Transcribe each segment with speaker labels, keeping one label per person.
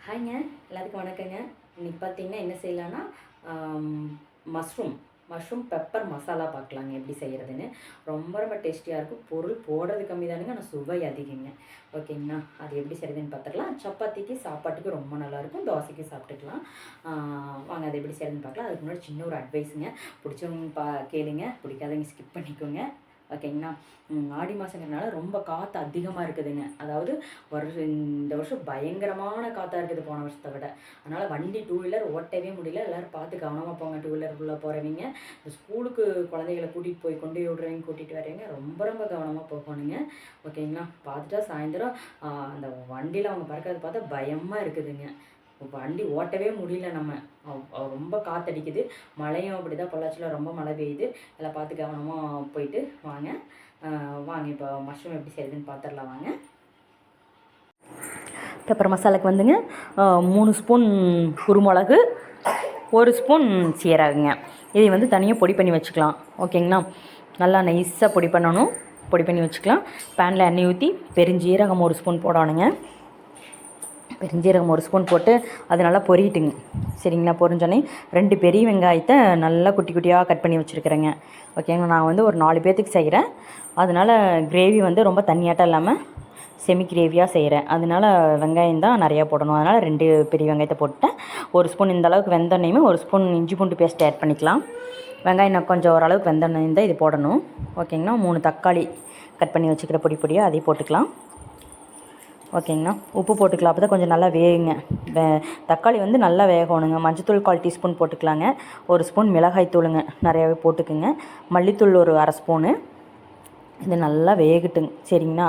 Speaker 1: ஹாய்ங்க, எல்லாத்துக்கும் வணக்கங்க. இன்னைக்கு பார்த்தீங்கன்னா என்ன செய்யலான்னா, மஷ்ரூம் மஷ்ரூம் பெப்பர் மசாலா பார்க்கலாங்க எப்படி செய்கிறதுன்னு. ரொம்ப ரொம்ப டேஸ்டியாக இருக்கும். பொருள் போடுறது கம்மி தானுங்க, ஆனால் சுவை அதிகங்க. ஓகேங்களா, அது எப்படி செய்கிறதுன்னு பார்த்துக்கலாம். சப்பாத்திக்கு சாப்பாட்டுக்கு ரொம்ப நல்லாயிருக்கும், தோசைக்கு சாப்பிட்டுக்கலாம். வாங்க அது எப்படி செய்கிறதுன்னு பார்க்கலாம். அதுக்கு முன்னாடி சின்ன ஒரு அட்வைஸுங்க. பிடிச்சவங்க கேளுங்க, பிடிக்காதவங்க ஸ்கிப் பண்ணிக்கோங்க. ஓகேங்களா. ஆடி மாதங்கிறனால ரொம்ப காற்று அதிகமாக இருக்குதுங்க. அதாவது இந்த வருஷம் பயங்கரமான காற்றா இருக்குது போன வருஷத்தை விட. அதனால் வண்டி டூ வீலர் ஓட்டவே முடியல. எல்லோரும் பார்த்து கவனமாக போங்க. டூ வீலருக்குள்ளே போகிறவங்க, இந்த ஸ்கூலுக்கு குழந்தைகளை கூட்டிகிட்டு போய் கொண்டு விடுறவங்க கூட்டிகிட்டு வரவங்க ரொம்ப ரொம்ப கவனமாக போகணுங்க. ஓகேங்களா. பார்த்துட்டா சாயந்தரம் அந்த வண்டியில் அவங்க பறக்கிறது பார்த்தா பயமாக இருக்குதுங்க. வண்டி ஓட்டவே முடியல. நம்ம ரொம்ப காற்றடிக்குது. மழையும் அப்படி தான், பொள்ளாச்சியில் ரொம்ப மழை பெய்யுது. எல்லாம் பார்த்து கவனமாக போயிட்டு வாங்க. இப்போ மஷ்ரூம் எப்படி செய்யுதுன்னு பார்த்துடலாம் வாங்க. பெப்பர் மசாலாவுக்கு வந்துங்க 3 ஸ்பூன் குருமிளகு, 1 ஸ்பூன் சீரகங்க. இதை வந்து தனியாக பொடி பண்ணி வச்சுக்கலாம். ஓகேங்களா. நல்லா நைஸாக பொடி பண்ணணும். பொடி பண்ணி வச்சுக்கலாம். பேனில் எண்ணெய் ஊற்றி பெருஞ்சீரகம் 1 ஸ்பூன் போடணுங்க. பெருஞ்சீரகம் 1 ஸ்பூன் போட்டு அது நல்லா பொரிட்டுங்க. சரிங்களா. பொரிஞ்சோடனே 2 பெரிய வெங்காயத்தை நல்லா குட்டி குட்டியாக கட் பண்ணி வச்சுருக்கிறேங்க. ஓகேங்களா. நான் வந்து ஒரு 4 பேர்த்துக்கு செய்கிறேன். அதனால் கிரேவி வந்து ரொம்ப தண்ணியாட்டம் இல்லாமல் செமி கிரேவியாக செய்கிறேன். அதனால் வெங்காயம் தான் நிறையா போடணும். அதனால் 2 பெரிய வெங்காயத்தை போட்டேன். 1 ஸ்பூன் இந்த அளவுக்கு வெந்தோடனையுமே 1 ஸ்பூன் இஞ்சி பூண்டு பேஸ்ட் ஆட் பண்ணிக்கலாம். வெங்காயம் நான் கொஞ்சம் ஓரளவுக்கு வெந்தோடனையும் தான் இது போடணும். ஓகேங்களா. 3 தக்காளி கட் பண்ணி வச்சுக்கிற பொடி பொடியாக அதையும் போட்டுக்கலாம். ஓகேங்கண்ணா. உப்பு போட்டுக்கலாம். அப்போ தான் கொஞ்சம் நல்லா வேகுங்க. தக்காளி வந்து நல்லா வேகணுங்க. மஞ்சத்தூள் 1/4 டீஸ்பூன் போட்டுக்கலாங்க. 1 ஸ்பூன் மிளகாய் தூளுங்க நிறையாவே போட்டுக்குங்க. மல்லித்தூள் ஒரு 1/2 ஸ்பூனு. இது நல்லா வேகட்டுங்க. சரிங்கண்ணா.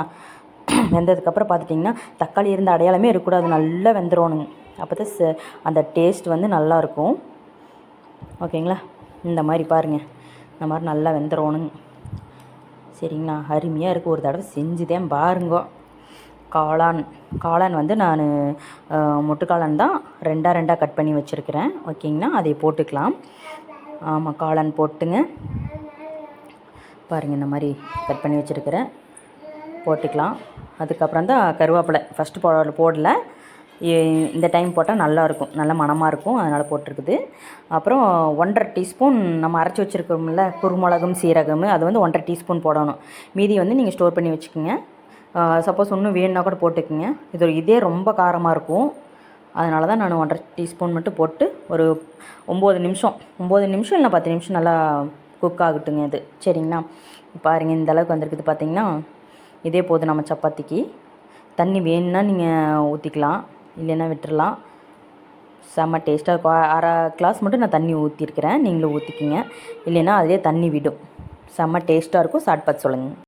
Speaker 1: வெந்ததுக்கப்புறம் பார்த்துட்டிங்கன்னா தக்காளி இருந்த அடையாளமே இருக்கக்கூடாது. நல்லா வெந்துடணுங்க. அப்போ தான் அந்த டேஸ்ட் வந்து நல்லாயிருக்கும். ஓகேங்களா. இந்த மாதிரி பாருங்கள். இந்த மாதிரி நல்லா வெந்துடணுங்க. சரிங்கண்ணா. அருமையாக இருக்குது. ஒரு தடவை செஞ்சுதேன் பாருங்க. காளான் வந்து நான் முட்டுக்காளான் தான் 2 கட் பண்ணி வச்சுருக்கிறேன். ஓகேங்களா. அதை போட்டுக்கலாம். ஆமாம், காளான் போட்டுங்க. பாருங்கள், இந்த மாதிரி கட் பண்ணி வச்சுருக்கிறேன். போட்டுக்கலாம். அதுக்கப்புறம் தான் கருவேப்பிலை ஃபஸ்ட்டு போடல. இந்த டைம் போட்டால் நல்லாயிருக்கும், நல்ல மணமாக இருக்கும். அதனால் போட்டிருக்குது. அப்புறம் 1/2 டீஸ்பூன் நம்ம அரைச்சி வச்சுருக்கோம்ல குருமிளகும் சீரகம், அது வந்து 1/2 டீஸ்பூன் போடணும். மீதி வந்து நீங்கள் ஸ்டோர் பண்ணி வச்சுக்கோங்க. சப்போஸ் இன்னும் வேணுன்னா கூட போட்டுக்குங்க. இதே ரொம்ப காரமாக இருக்கும். அதனால தான் நான் 1/2 டீஸ்பூன் மட்டும் போட்டு ஒரு 9 நிமிஷம் இல்லை 10 நிமிஷம் நல்லா குக் ஆகட்டுங்க இது. சரிங்களா. பாருங்கள், இந்த அளவுக்கு வந்திருக்குது. பார்த்திங்கன்னா இதே போதும் நம்ம சப்பாத்திக்கு. தண்ணி வேணும்னா நீங்கள் ஊற்றிக்கலாம், இல்லைன்னா விட்டுடலாம். செம்ம டேஸ்ட்டாக இருக்கும். 1/2 கிளாஸ் மட்டும் நான் தண்ணி ஊற்றிருக்கிறேன். நீங்களும் ஊற்றிக்கிங்க, இல்லைன்னா அதிலே தண்ணி விடும். செம்ம டேஸ்ட்டாக இருக்கும். சாப்பிட்டு பார்த்து சொல்லுங்கள்.